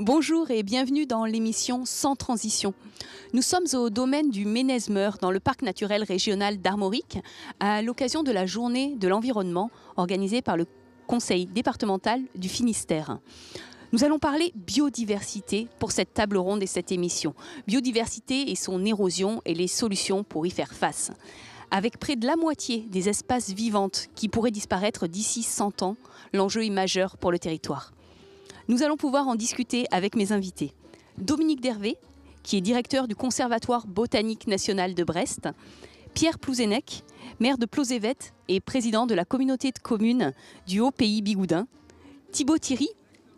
Bonjour et bienvenue dans l'émission Sans transition. Nous sommes au domaine du Ménez-Meur, dans le parc naturel régional d'Armorique, à l'occasion de la journée de l'environnement organisée par le Conseil départemental du Finistère. Nous allons parler biodiversité pour cette table ronde et cette émission. Biodiversité et son érosion et les solutions pour y faire face. Avec près de la moitié des espaces vivants qui pourraient disparaître d'ici 100 ans, l'enjeu est majeur pour le territoire. Nous allons pouvoir en discuter avec mes invités. Dominique Dervé, qui est directeur du Conservatoire botanique national de Brest. Pierre Plouzenec, maire de Plozévet et président de la communauté de communes du Haut-Pays Bigoudin. Thibaut Thierry,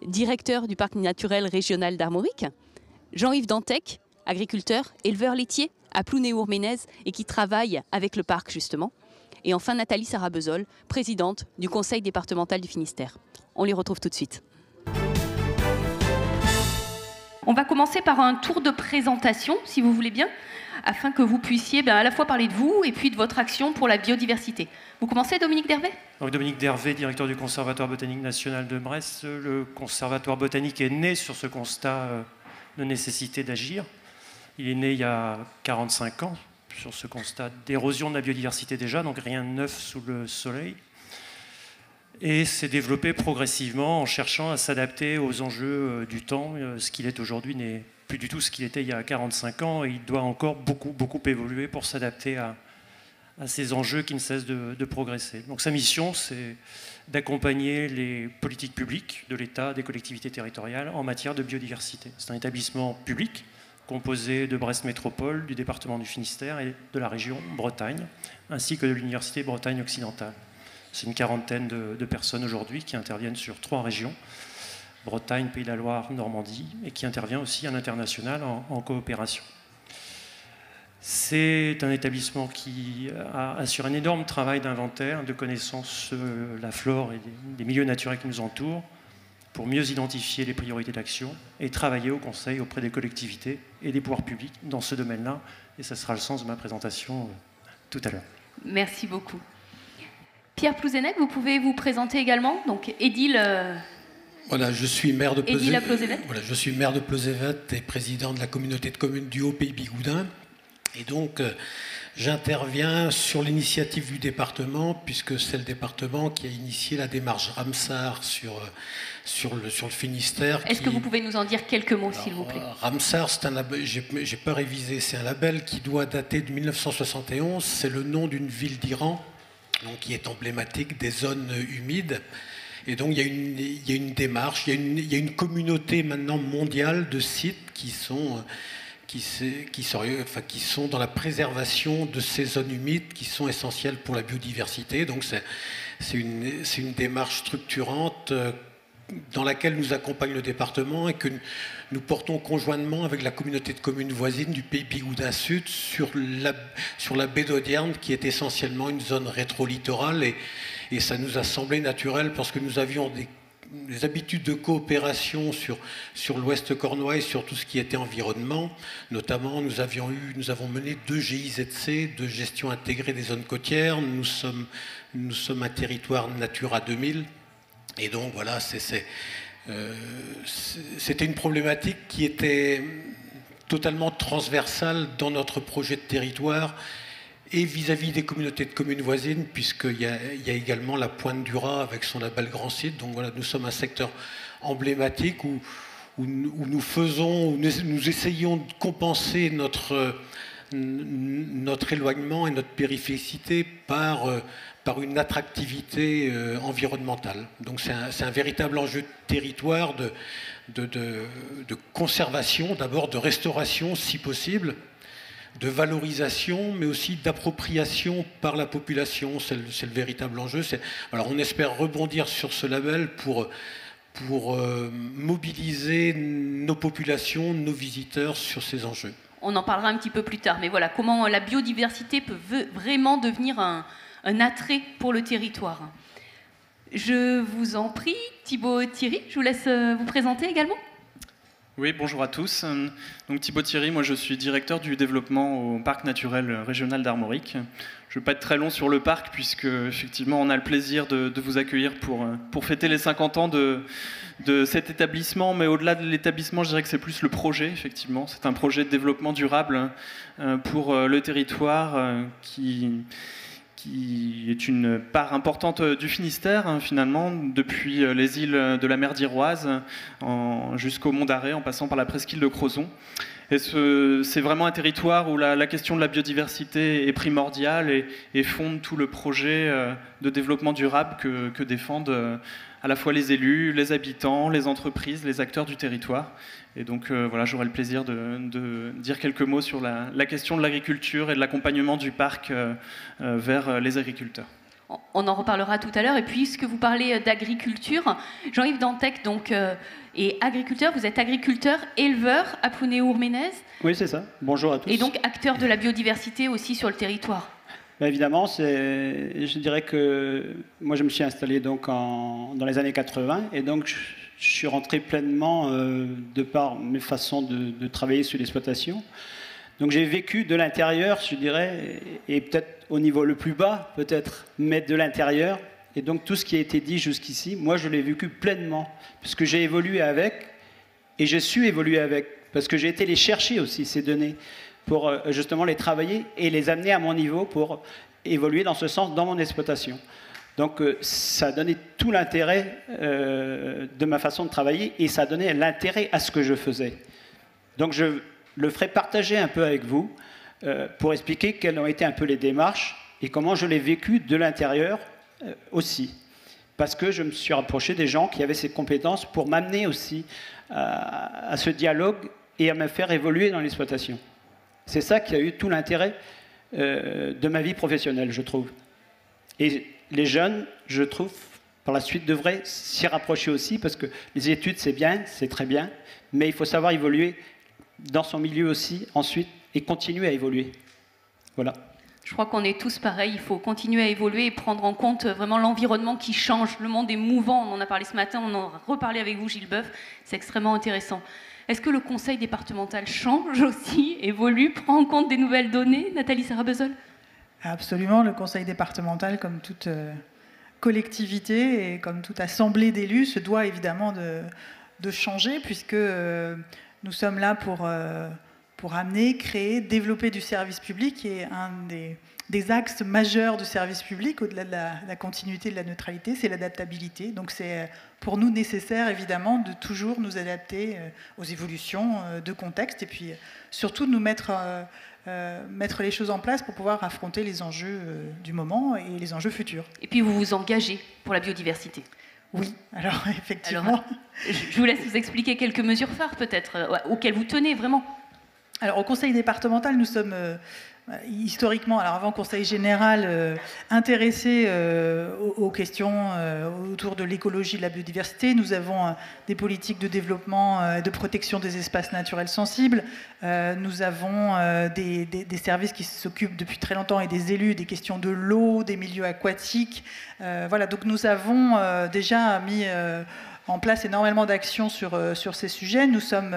directeur du parc naturel régional d'Armorique. Jean-Yves Dantec, agriculteur, éleveur laitier à Plounéour-Ménez et qui travaille avec le parc justement. Et enfin Nathalie Sarabezol, présidente du Conseil départemental du Finistère. On les retrouve tout de suite. On va commencer par un tour de présentation, si vous voulez bien, afin que vous puissiez à la fois parler de vous et puis de votre action pour la biodiversité. Vous commencez, Dominique Dervé ? Donc, Dominique Dervé, directeur du Conservatoire botanique national de Brest. Le Conservatoire botanique est né sur ce constat de nécessité d'agir. Il est né il y a 45 ans, sur ce constat d'érosion de la biodiversité déjà, donc rien de neuf sous le soleil. Et s'est développé progressivement en cherchant à s'adapter aux enjeux du temps. Ce qu'il est aujourd'hui n'est plus du tout ce qu'il était il y a 45 ans et il doit encore beaucoup évoluer pour s'adapter à ces enjeux qui ne cessent de progresser. Donc sa mission, c'est d'accompagner les politiques publiques de l'État, des collectivités territoriales en matière de biodiversité. C'est un établissement public composé de Brest Métropole, du département du Finistère et de la région Bretagne, ainsi que de l'Université Bretagne occidentale. C'est une quarantaine de personnes aujourd'hui qui interviennent sur 3 régions, Bretagne, Pays de la Loire, Normandie, et qui intervient aussi à l'international en coopération. C'est un établissement qui assure un énorme travail d'inventaire, de connaissance de la flore et des milieux naturels qui nous entourent, pour mieux identifier les priorités d'action et travailler au Conseil auprès des collectivités et des pouvoirs publics dans ce domaine-là. Et ça sera le sens de ma présentation tout à l'heure. Merci beaucoup. Pierre Plouzenec, vous pouvez vous présenter également, donc édile. Voilà, je suis maire de Plozévet. Voilà, je suis maire de Plozévet et président de la communauté de communes du Haut-Pays Bigoudin. Et donc, j'interviens sur l'initiative du département, puisque c'est le département qui a initié la démarche Ramsar sur le Finistère. Est-ce que vous pouvez nous en dire quelques mots, s'il vous plaît ? Ramsar, c'est un label, j'ai pas révisé, c'est un label qui doit dater de 1971. C'est le nom d'une ville d'Iran, donc qui est emblématique des zones humides. Et donc il y a une démarche, il y a une communauté maintenant mondiale de sites qui sont dans la préservation de ces zones humides qui sont essentielles pour la biodiversité. Donc c'est une démarche structurante dans laquelle nous accompagne le département et que nous portons conjointement avec la communauté de communes voisines du Pays Bigoudin Sud sur la baie d'Audierne, qui est essentiellement une zone rétro-littorale. Et ça nous a semblé naturel parce que nous avions des habitudes de coopération sur l'ouest cornouais et sur tout ce qui était environnement. Notamment, nous avons mené 2 GIZC, de gestion intégrée des zones côtières. Nous sommes un territoire Natura 2000. Et donc voilà, c'était une problématique qui était totalement transversale dans notre projet de territoire et vis-à-vis des communautés de communes voisines, puisqu'il y a également la Pointe du Raz avec son label Grand Site. Donc voilà, nous sommes un secteur emblématique où nous essayons de compenser notre éloignement et notre périphéricité par une attractivité environnementale. Donc c'est un véritable enjeu de territoire, de conservation, d'abord de restauration si possible, de valorisation, mais aussi d'appropriation par la population. C'est le véritable enjeu. Alors on espère rebondir sur ce label pour mobiliser nos populations, nos visiteurs sur ces enjeux. On en parlera un petit peu plus tard, mais voilà, comment la biodiversité peut vraiment devenir un attrait pour le territoire. Je vous en prie, Thibaut Thierry, je vous laisse vous présenter également. Oui, bonjour à tous. Donc Thibaut Thierry, moi je suis directeur du développement au parc naturel régional d'Armorique. Je ne vais pas être très long sur le parc puisque effectivement on a le plaisir de vous accueillir pour fêter les 50 ans de cet établissement, mais au-delà de l'établissement, je dirais que c'est plus le projet, effectivement. C'est un projet de développement durable pour le territoire qui est une part importante du Finistère, finalement, depuis les îles de la mer d'Iroise jusqu'au Mont d'Arrée, en passant par la presqu'île de Crozon. Et c'est vraiment un territoire où la question de la biodiversité est primordiale et fonde tout le projet de développement durable que défendent à la fois les élus, les habitants, les entreprises, les acteurs du territoire. Et donc voilà, j'aurai le plaisir de dire quelques mots sur la question de l'agriculture et de l'accompagnement du parc vers les agriculteurs. On en reparlera tout à l'heure. Et puisque vous parlez d'agriculture, Jean-Yves Dantec donc, est agriculteur. Vous êtes agriculteur, éleveur à Plounéour-Ménez. Oui, c'est ça. Bonjour à tous. Et donc acteur de la biodiversité aussi sur le territoire. Ben évidemment, je dirais que moi je me suis installé donc dans les années 80 et donc je suis rentré pleinement de par mes façons de travailler sur l'exploitation. Donc j'ai vécu de l'intérieur, je dirais, et peut-être au niveau le plus bas, peut-être, mais de l'intérieur. Et donc tout ce qui a été dit jusqu'ici, moi je l'ai vécu pleinement, puisque j'ai évolué avec, et je suis évolué avec, parce que j'ai été les chercher aussi, ces données, pour justement les travailler et les amener à mon niveau pour évoluer dans ce sens dans mon exploitation. Donc ça a donné tout l'intérêt de ma façon de travailler et ça a donné l'intérêt à ce que je faisais. Donc je le ferai partager un peu avec vous pour expliquer quelles ont été un peu les démarches et comment je l'ai vécu de l'intérieur aussi. Parce que je me suis rapproché des gens qui avaient ces compétences pour m'amener aussi à ce dialogue et à me faire évoluer dans l'exploitation. C'est ça qui a eu tout l'intérêt de ma vie professionnelle, je trouve. Et les jeunes, je trouve, par la suite, devraient s'y rapprocher aussi, parce que les études, c'est bien, c'est très bien, mais il faut savoir évoluer dans son milieu aussi, ensuite, et continuer à évoluer. Voilà. Je crois qu'on est tous pareils, il faut continuer à évoluer et prendre en compte vraiment l'environnement qui change. Le monde est mouvant, on en a parlé ce matin, on en a reparlé avec vous, Gilles Boeuf, c'est extrêmement intéressant. Est-ce que le conseil départemental change aussi, évolue, prend en compte des nouvelles données, Nathalie Sarrabezold? Absolument, le conseil départemental, comme toute collectivité et comme toute assemblée d'élus, se doit évidemment de changer, puisque nous sommes là pour amener, créer, développer du service public, qui est un des axes majeurs du service public, au-delà de la continuité, de la neutralité, c'est l'adaptabilité. Donc c'est pour nous nécessaire, évidemment, de toujours nous adapter aux évolutions de contexte, et puis surtout de nous mettre les choses en place pour pouvoir affronter les enjeux du moment et les enjeux futurs. Et puis vous vous engagez pour la biodiversité. Oui, alors effectivement. Alors, je vous laisse vous expliquer quelques mesures phares peut-être, auxquelles vous tenez vraiment. Alors au conseil départemental, nous sommes historiquement, alors avant conseil général, intéressés aux questions autour de l'écologie, de la biodiversité. Nous avons des politiques de développement et de protection des espaces naturels sensibles. Nous avons des services qui s'occupent depuis très longtemps et des élus des questions de l'eau, des milieux aquatiques. Voilà, donc nous avons déjà mis en place énormément d'actions sur ces sujets. Nous sommes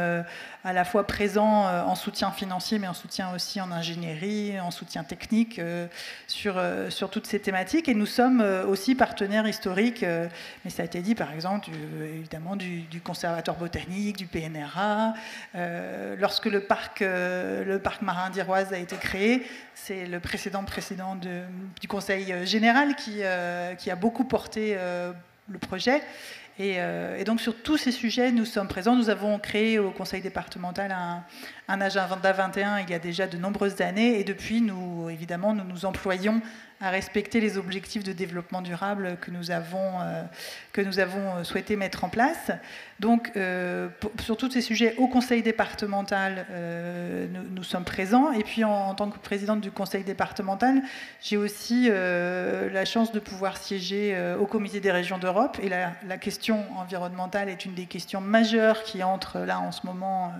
à la fois présents en soutien financier, mais en soutien aussi en ingénierie, en soutien technique sur toutes ces thématiques. Et nous sommes aussi partenaires historiques, mais ça a été dit par exemple, évidemment, du Conservatoire botanique, du PNRA. Lorsque le parc marin d'Iroise a été créé, c'est le précédent du Conseil général qui a beaucoup porté le projet. Et donc sur tous ces sujets, nous sommes présents. Nous avons créé au conseil départemental un agenda 21 il y a déjà de nombreuses années. Et depuis, nous nous employons à respecter les objectifs de développement durable que nous avons souhaité mettre en place. Donc, sur tous ces sujets, au conseil départemental, nous sommes présents. Et puis, en tant que présidente du conseil départemental, j'ai aussi la chance de pouvoir siéger au comité des régions d'Europe. Et la question environnementale est une des questions majeures qui entre là en ce moment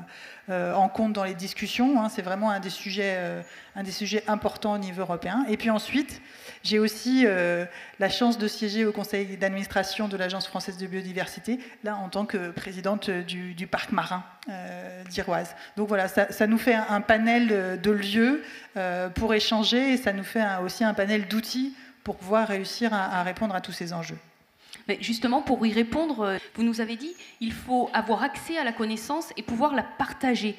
en compte dans les discussions. C'est vraiment un des sujets importants au niveau européen. Et puis ensuite, J'ai aussi la chance de siéger au conseil d'administration de l'Agence française de biodiversité, là en tant que présidente du parc marin d'Iroise. Donc voilà, ça nous fait un panel de lieux pour échanger, et ça nous fait aussi un panel d'outils pour pouvoir réussir à répondre à tous ces enjeux. Mais justement, pour y répondre, vous nous avez dit il faut avoir accès à la connaissance et pouvoir la partager.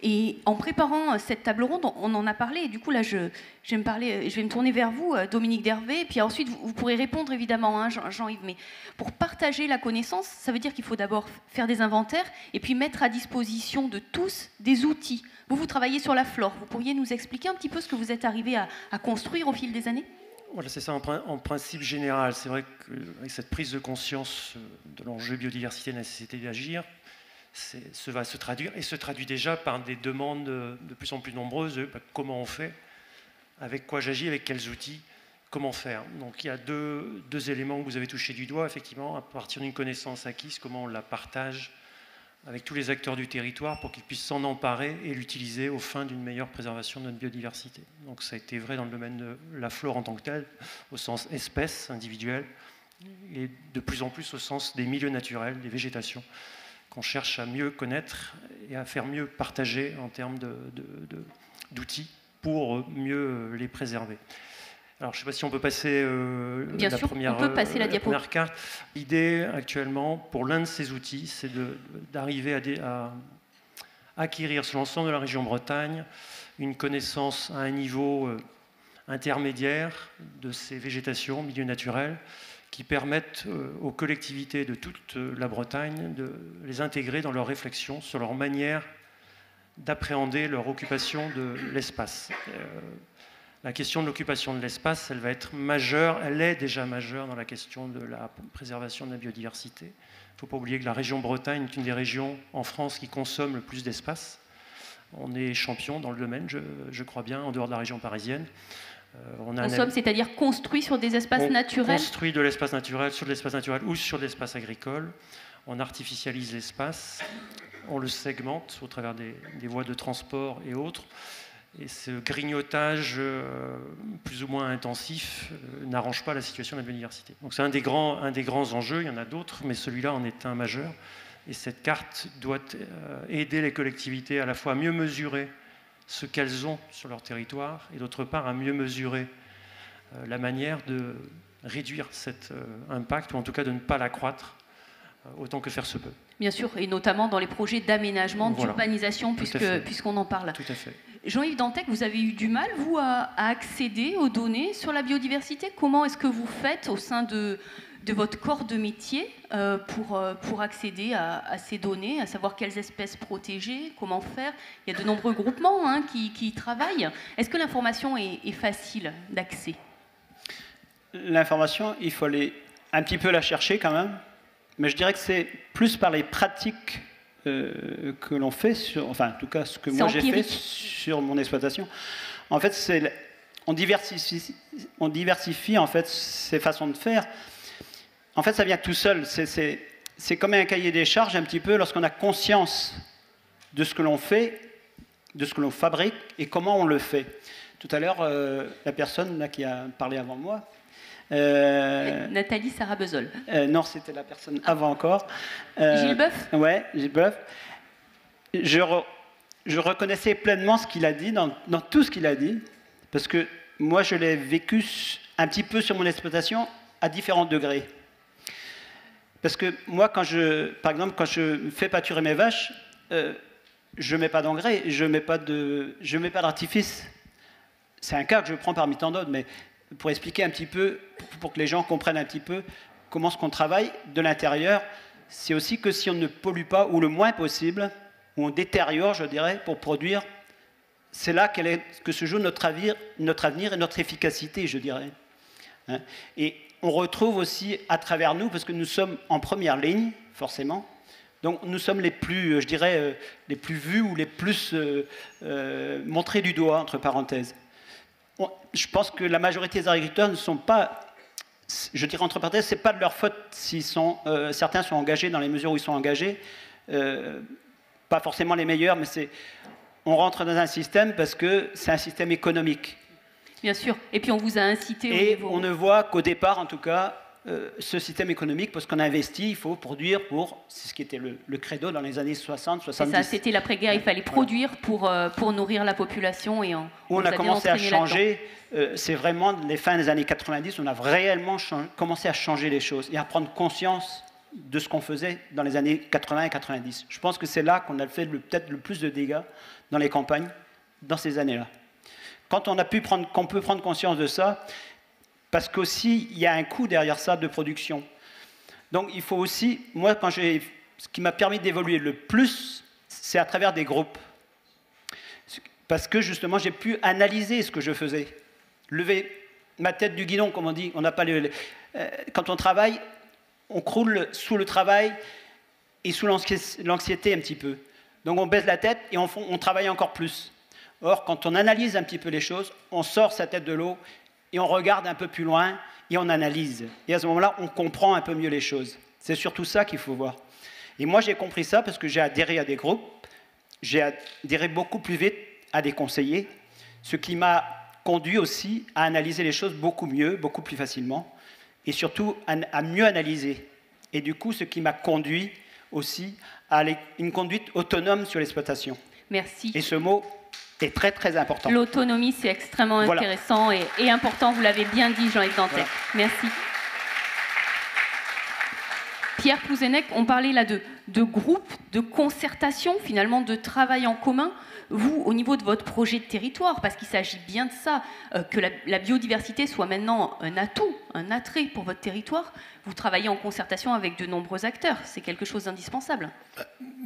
Et en préparant cette table ronde, on en a parlé, et du coup là je vais me tourner vers vous, Dominique Dervé, et puis ensuite vous pourrez répondre évidemment, hein, Jean-Yves, mais pour partager la connaissance, ça veut dire qu'il faut d'abord faire des inventaires et puis mettre à disposition de tous des outils. Vous travaillez sur la flore, vous pourriez nous expliquer un petit peu ce que vous êtes arrivé à construire au fil des années ? Voilà, c'est ça en principe général. C'est vrai qu'avec cette prise de conscience de l'enjeu biodiversité et de la nécessité d'agir, va se traduire, et se traduit déjà par des demandes de plus en plus nombreuses de comment on fait, avec quoi j'agis, avec quels outils, comment faire. Donc il y a deux éléments que vous avez touchés du doigt, effectivement, à partir d'une connaissance acquise, comment on la partage avec tous les acteurs du territoire pour qu'ils puissent s'en emparer et l'utiliser aux fins d'une meilleure préservation de notre biodiversité. Donc ça a été vrai dans le domaine de la flore en tant que telle, au sens espèce individuelle, et de plus en plus au sens des milieux naturels, des végétations, qu'on cherche à mieux connaître et à faire mieux partager en termes d'outils pour mieux les préserver. Alors, je ne sais pas si on peut passer Bien sûr, on peut passer la diapo. Première carte. L'idée actuellement, pour l'un de ces outils, c'est d'arriver à acquérir sur l'ensemble de la région Bretagne une connaissance à un niveau intermédiaire de ces végétations, milieux naturels, qui permettent aux collectivités de toute la Bretagne de les intégrer dans leurs réflexions sur leur manière d'appréhender leur occupation de l'espace. La question de l'occupation de l'espace, elle va être majeure, elle est déjà majeure dans la question de la préservation de la biodiversité. Il ne faut pas oublier que la région Bretagne est une des régions en France qui consomme le plus d'espace. On est champion dans le domaine, je crois bien, en dehors de la région parisienne. C'est-à-dire construit sur des espaces naturels ? Construit de l'espace naturel sur de l'espace naturel ou sur de l'espace agricole. On artificialise l'espace, on le segmente au travers des voies de transport et autres. Et ce grignotage plus ou moins intensif n'arrange pas la situation de la biodiversité. Donc c'est un des grands enjeux, il y en a d'autres, mais celui-là en est un majeur. Et cette carte doit aider les collectivités à la fois à mieux mesurer ce qu'elles ont sur leur territoire, et d'autre part à mieux mesurer la manière de réduire cet impact, ou en tout cas de ne pas l'accroître autant que faire se peut. Bien sûr, et notamment dans les projets d'aménagement, d'urbanisation, puisqu'on en parle. Tout à fait. Jean-Yves Dantec, vous avez eu du mal, vous, à accéder aux données sur la biodiversité. Comment est-ce que vous faites au sein de votre corps de métier pour accéder à ces données, à savoir quelles espèces protéger, comment faire? Il y a de nombreux groupements qui y travaillent. Est-ce que l'information est facile d'accès? L'information, il faut aller un petit peu la chercher quand même, mais je dirais que c'est plus par les pratiques que l'on fait, en tout cas ce que moi j'ai fait sur mon exploitation. En fait, on diversifie en fait ces façons de faire. En fait, ça vient tout seul. C'est comme un cahier des charges un petit peu lorsqu'on a conscience de ce que l'on fait, de ce que l'on fabrique et comment on le fait. Tout à l'heure, la personne là, qui a parlé avant moi, Nathalie Sarah Bezol. Non, c'était la personne avant encore. Gilles Boeuf. Ouais, Gilles Boeuf. Je reconnaissais pleinement ce qu'il a dit, dans tout ce qu'il a dit, parce que moi, je l'ai vécu un petit peu sur mon exploitation à différents degrés. Parce que moi, par exemple, quand je fais pâturer mes vaches, je ne mets pas d'engrais, je ne mets pas d'artifice. C'est un cas que je prends parmi tant d'autres, mais pour expliquer un petit peu, pour que les gens comprennent un petit peu comment ce qu'on travaille de l'intérieur, c'est aussi que si on ne pollue pas, ou le moins possible, ou on détériore, je dirais, pour produire, c'est là que se joue notre avenir et notre efficacité, je dirais. Et on retrouve aussi à travers nous, parce que nous sommes en première ligne, forcément, donc nous sommes les plus, je dirais, les plus vus ou les plus montrés du doigt, entre parenthèses. Je pense que la majorité des agriculteurs ne sont pas, je dirais entre parenthèses, c'est pas de leur faute si certains sont engagés dans les mesures où ils sont engagés, pas forcément les meilleurs, mais on rentre dans un système parce que c'est un système économique. Bien sûr. Et puis on vous a incité au niveau... on ne voit qu'au départ, en tout cas, ce système économique, parce qu'on a investi, il faut produire c'est ce qui était le credo dans les années 60, 70. Ça, c'était l'après-guerre, il fallait produire pour nourrir la population. Et on a commencé à changer, c'est vraiment les fins des années 90, on a réellement commencé à changer les choses et à prendre conscience de ce qu'on faisait dans les années 80 et 90. Je pense que c'est là qu'on a fait peut-être le plus de dégâts dans les campagnes, dans ces années-là. Quand qu'on peut prendre conscience de ça, parce qu'aussi, il y a un coût derrière ça de production. Donc, il faut aussi... Moi, ce qui m'a permis d'évoluer le plus, c'est à travers des groupes. Parce que, justement, j'ai pu analyser ce que je faisais. Lever ma tête du guidon, comme on dit. On n'a pas quand on travaille, on croule sous le travail et sous l'anxiété un petit peu. Donc, on baisse la tête et on travaille encore plus. Or, quand on analyse un petit peu les choses, on sort sa tête de l'eau et on regarde un peu plus loin et on analyse. Et à ce moment-là, on comprend un peu mieux les choses. C'est surtout ça qu'il faut voir. Et moi, j'ai compris ça parce que j'ai adhéré à des groupes, j'ai adhéré beaucoup plus vite à des conseillers, ce qui m'a conduit aussi à analyser les choses beaucoup mieux, beaucoup plus facilement, et surtout à mieux analyser. Et du coup, ce qui m'a conduit aussi à une conduite autonome sur l'exploitation. Merci. Et ce mot est très très important. L'autonomie, c'est extrêmement intéressant et important, vous l'avez bien dit, Jean-Yves Dantec. Voilà. Merci. Pierre Plouzenec, on parlait là de groupe, de concertation, finalement de travail en commun. Vous, au niveau de votre projet de territoire, parce qu'il s'agit bien de ça, que la biodiversité soit maintenant un atout, un attrait pour votre territoire, vous travaillez en concertation avec de nombreux acteurs. C'est quelque chose d'indispensable.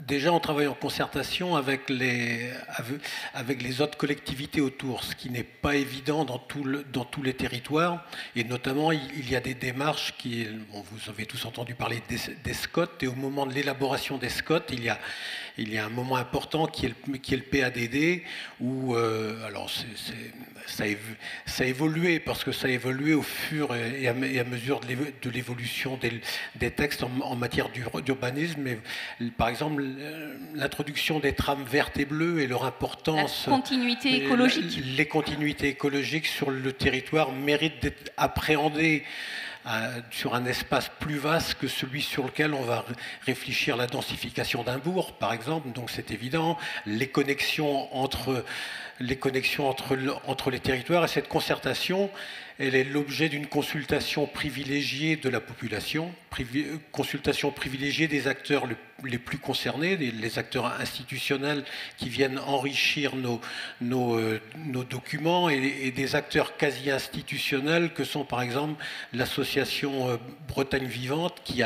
Déjà, on travaille en concertation avec les autres collectivités autour, ce qui n'est pas évident dans tous les territoires. Et notamment, il y a des démarches vous avez tous entendu parler des SCOT, et au moment de l'élaboration des SCOT, il y a un moment important qui est le PADD, où alors ça a évolué, parce que ça a évolué au fur et à mesure de l'évolution des textes en matière d'urbanisme. Mais par exemple, l'introduction des trames vertes et bleues et leur importance... La continuité écologique. Les continuités écologiques sur le territoire méritent d'être appréhendées sur un espace plus vaste que celui sur lequel on va réfléchir la densification d'un bourg, par exemple. Donc c'est évident, les connexions entre les territoires, et cette concertation, elle est l'objet d'une consultation privilégiée de la population, consultation privilégiée des acteurs les plus concernés, les acteurs institutionnels qui viennent enrichir nos documents, et des acteurs quasi institutionnels que sont par exemple l'association Bretagne Vivante, qui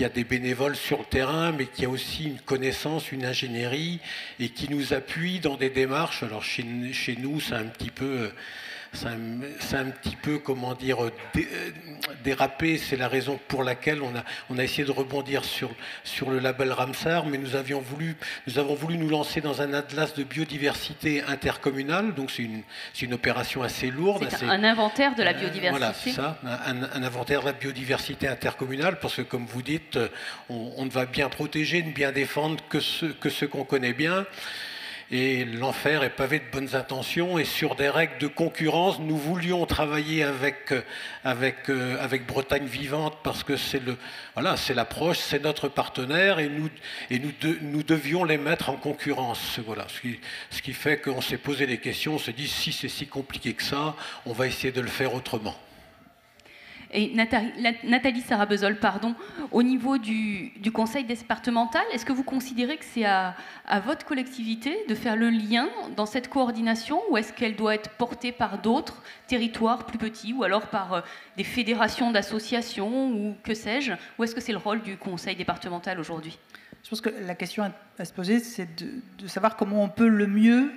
a des bénévoles sur le terrain, mais qui a aussi une connaissance, une ingénierie, et qui nous appuie dans des démarches. Alors chez nous, c'est un petit peu, comment dire, dérapé. C'est la raison pour laquelle on a essayé de rebondir sur le label Ramsar, mais nous avons voulu nous lancer dans un atlas de biodiversité intercommunale. Donc c'est une opération assez lourde. C'est un inventaire de la biodiversité. Voilà, c'est ça, un inventaire de la biodiversité intercommunale, parce que comme vous dites, on ne va bien protéger, ne bien défendre que ce qu'on connaît bien. Et l'enfer est pavé de bonnes intentions, et sur des règles de concurrence, nous voulions travailler avec Bretagne Vivante, parce que c'est l'approche, c'est notre partenaire, et nous devions les mettre en concurrence. Voilà, ce qui fait qu'on s'est posé des questions, on s'est dit, si c'est si compliqué que ça, on va essayer de le faire autrement. Et Nathalie Sarabezol, au niveau du conseil départemental, est-ce que vous considérez que c'est à votre collectivité de faire le lien dans cette coordination, ou est-ce qu'elle doit être portée par d'autres territoires plus petits, ou alors par des fédérations d'associations, ou que sais-je, ou est-ce que c'est le rôle du conseil départemental aujourd'hui? Je pense que la question à se poser, c'est de savoir comment on peut le mieux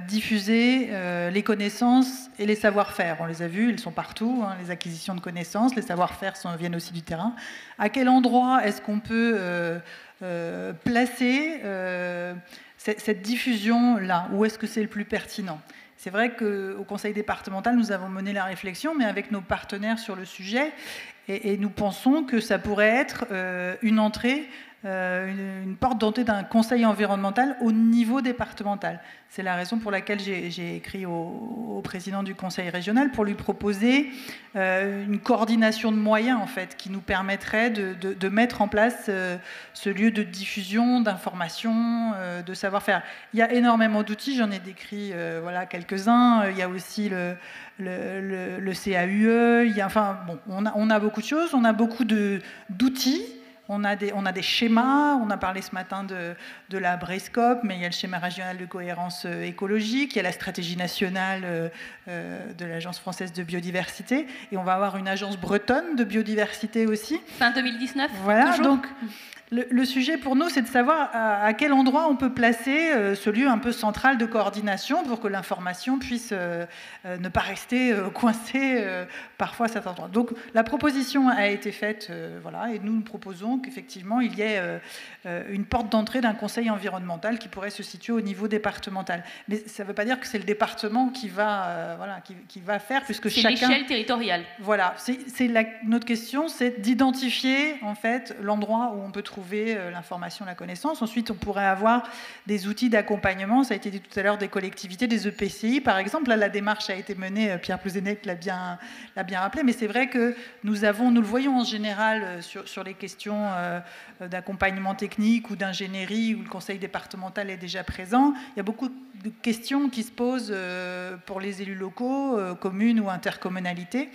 diffuser les connaissances et les savoir-faire. On les a vus, ils sont partout, les acquisitions de connaissances, les savoir-faire viennent aussi du terrain. À quel endroit est-ce qu'on peut placer cette diffusion-là? Où est-ce que c'est le plus pertinent? C'est vrai qu'au conseil départemental, nous avons mené la réflexion, mais avec nos partenaires sur le sujet, et nous pensons que ça pourrait être une entrée une porte d'entrée d'un conseil environnemental au niveau départemental. C'est la raison pour laquelle j'ai écrit au président du conseil régional pour lui proposer une coordination de moyens en fait, qui nous permettrait de mettre en place ce lieu de diffusion, d'information, de savoir-faire. Il y a énormément d'outils, j'en ai décrit voilà, quelques-uns. Il y a aussi le CAUE, on a beaucoup de choses, on a beaucoup d'outils. On a des schémas, on a parlé ce matin de la Brescope, mais il y a le schéma régional de cohérence écologique, il y a la stratégie nationale de l'Agence française de biodiversité, et on va avoir une agence bretonne de biodiversité aussi. Fin 2019, voilà, toujours. Donc le sujet pour nous, c'est de savoir à quel endroit on peut placer ce lieu un peu central de coordination pour que l'information puisse ne pas rester coincée parfois à certains endroits. Donc la proposition a été faite, voilà, et nous proposons qu'effectivement il y ait une porte d'entrée d'un conseil environnemental qui pourrait se situer au niveau départemental. Mais ça ne veut pas dire que c'est le département qui va, qui va faire, puisque chacun... C'est l'échelle territoriale. Voilà, notre question, c'est d'identifier en fait l'endroit où on peut trouver l'information, la connaissance. Ensuite, on pourrait avoir des outils d'accompagnement. Ça a été dit tout à l'heure, des collectivités, des EPCI, par exemple. Là, la démarche a été menée, Pierre Plouzenec l'a bien rappelé, mais c'est vrai que nous le voyons en général sur les questions d'accompagnement technique ou d'ingénierie, où le conseil départemental est déjà présent. Il y a beaucoup de questions qui se posent pour les élus locaux, communes ou intercommunalités.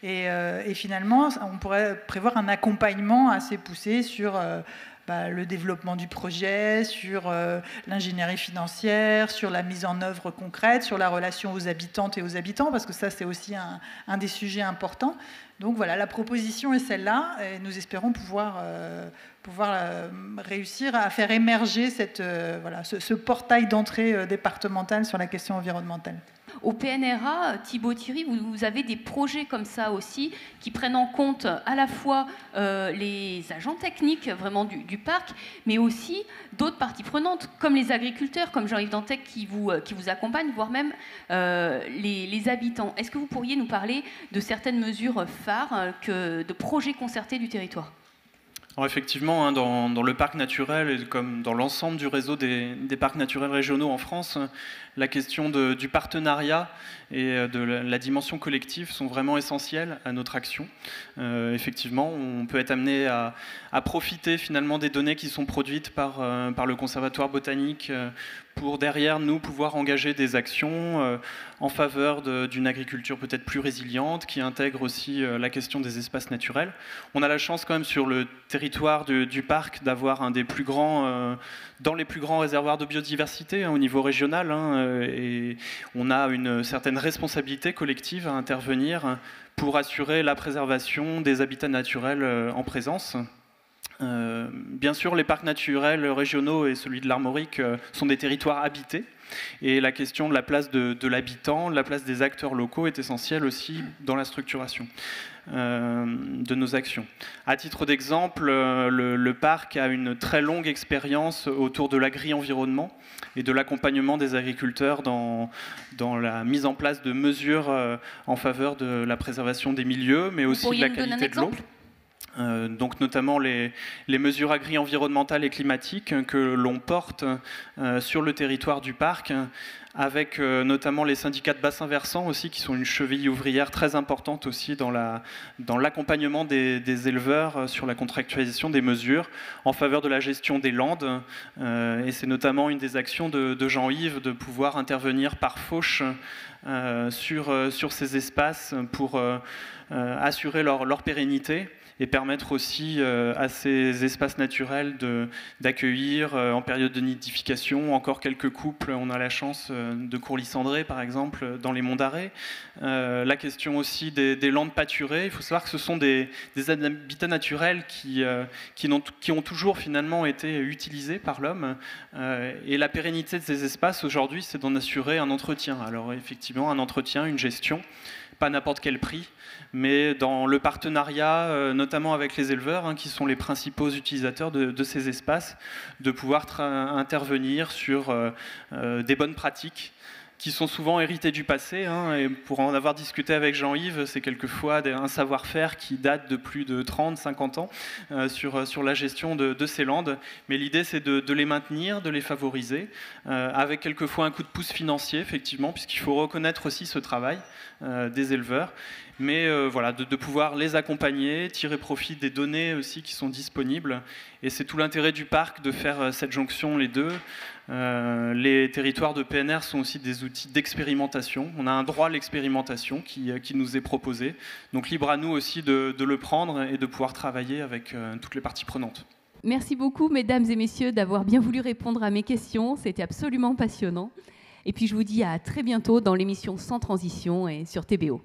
Et finalement, on pourrait prévoir un accompagnement assez poussé sur le développement du projet, sur l'ingénierie financière, sur la mise en œuvre concrète, sur la relation aux habitantes et aux habitants, parce que ça, c'est aussi un des sujets importants. Donc voilà, la proposition est celle-là, et nous espérons pouvoir réussir à faire émerger ce portail d'entrée départemental sur la question environnementale. Au PNRA, Thibaut Thierry, vous avez des projets comme ça aussi qui prennent en compte à la fois les agents techniques vraiment du parc, mais aussi d'autres parties prenantes, comme les agriculteurs, comme Jean-Yves Dantec qui vous accompagne, voire même les habitants. Est-ce que vous pourriez nous parler de certaines mesures phares, de projets concertés du territoire ? Alors effectivement, dans le parc naturel, et comme dans l'ensemble du réseau des parcs naturels régionaux en France, la question du partenariat et de la dimension collective sont vraiment essentielles à notre action. Effectivement, on peut être amené à profiter finalement des données qui sont produites par le Conservatoire botanique pour derrière nous pouvoir engager des actions en faveur d'une agriculture peut-être plus résiliente, qui intègre aussi la question des espaces naturels. On a la chance quand même sur le territoire du parc d'avoir un des plus grands, dans les plus grands réservoirs de biodiversité au niveau régional, et on a une certaine responsabilité collective à intervenir pour assurer la préservation des habitats naturels en présence. Bien sûr, les parcs naturels régionaux et celui de l'Armorique sont des territoires habités. Et la question de la place de l'habitant, de la place des acteurs locaux est essentielle aussi dans la structuration de nos actions. À titre d'exemple, le parc a une très longue expérience autour de l'agri-environnement et de l'accompagnement des agriculteurs dans la mise en place de mesures en faveur de la préservation des milieux, mais aussi de la qualité de l'eau. Donc notamment les mesures agri-environnementales et climatiques que l'on porte sur le territoire du parc, avec notamment les syndicats de bassins versants aussi, qui sont une cheville ouvrière très importante aussi dans l'accompagnement des éleveurs sur la contractualisation des mesures en faveur de la gestion des landes. Et c'est notamment une des actions de Jean-Yves de pouvoir intervenir par fauche sur ces espaces pour assurer leur pérennité et permettre aussi à ces espaces naturels d'accueillir en période de nidification encore quelques couples. On a la chance de Courlis-Cendré, par exemple, dans les Monts d'Arrée. La question aussi des landes pâturées. Il faut savoir que ce sont des habitats naturels qui ont toujours finalement été utilisés par l'homme. Et la pérennité de ces espaces, aujourd'hui, c'est d'en assurer un entretien. Alors effectivement, un entretien, une gestion, pas à n'importe quel prix, mais dans le partenariat, notamment avec les éleveurs, qui sont les principaux utilisateurs de ces espaces, de pouvoir intervenir sur des bonnes pratiques qui sont souvent hérités du passé. Et pour en avoir discuté avec Jean-Yves, c'est quelquefois un savoir-faire qui date de plus de 30, 50 ans sur la gestion de ces landes. Mais l'idée, c'est de les maintenir, de les favoriser, avec quelquefois un coup de pouce financier, effectivement, puisqu'il faut reconnaître aussi ce travail des éleveurs. Mais voilà, de pouvoir les accompagner, tirer profit des données aussi qui sont disponibles. Et c'est tout l'intérêt du parc de faire cette jonction, les deux. Les territoires de PNR sont aussi des outils d'expérimentation. On a un droit à l'expérimentation qui nous est proposé. Donc libre à nous aussi de le prendre et de pouvoir travailler avec toutes les parties prenantes. Merci beaucoup, mesdames et messieurs, d'avoir bien voulu répondre à mes questions. C'était absolument passionnant. Et puis je vous dis à très bientôt dans l'émission Sans Transition et sur TBO.